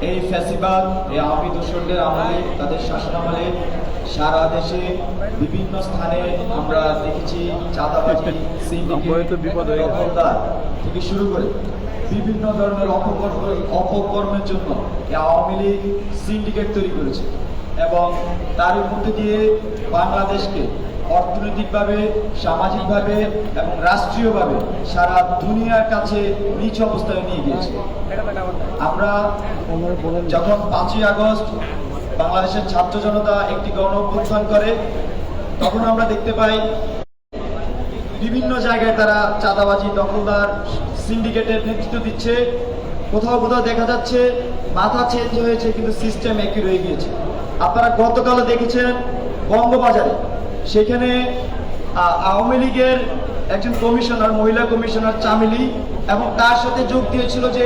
এই ফ্যাসিবাদ, এই আওয়ামী দোসরদের আমলে, তাদের শাসনামলে সারা দেশে বিভিন্ন স্থানে আমরা দেখেছি চাঁদাবাজি, সিন্ডিকেট, দখলদার থেকে শুরু করে বিভিন্ন ধরনের অপকর্মের জন্য এই আওয়ামী লীগ সিন্ডিকেট তৈরি করেছে এবং তার মধ্যে দিয়ে বাংলাদেশকে অর্থনৈতিকভাবে, সামাজিকভাবে এবং রাষ্ট্রীয়ভাবে সারা দুনিয়ার কাছে নিচ অবস্থায় নিয়ে গিয়েছে। আমরা যখন 5ই আগস্ট বাংলাদেশের ছাত্র জনতা একটি গণ অভ্যুত্থান করে, তখন আমরা দেখতে পাই বিভিন্ন জায়গায় তারা চাঁদাবাজি, দখলদার, সিন্ডিকেটের নেতৃত্ব দিচ্ছে। কোথাও কোথাও দেখা যাচ্ছে মাথা চেঞ্জ হয়েছে কিন্তু সিস্টেম একই রয়ে গিয়েছে। আপনারা গতকালও দেখেছেন বঙ্গবাজারে, সেখানে আওয়ামী লীগের একজন কমিশনার, মহিলা কমিশনার চামেলি, এবং তার সাথে যোগ দিয়েছিল যে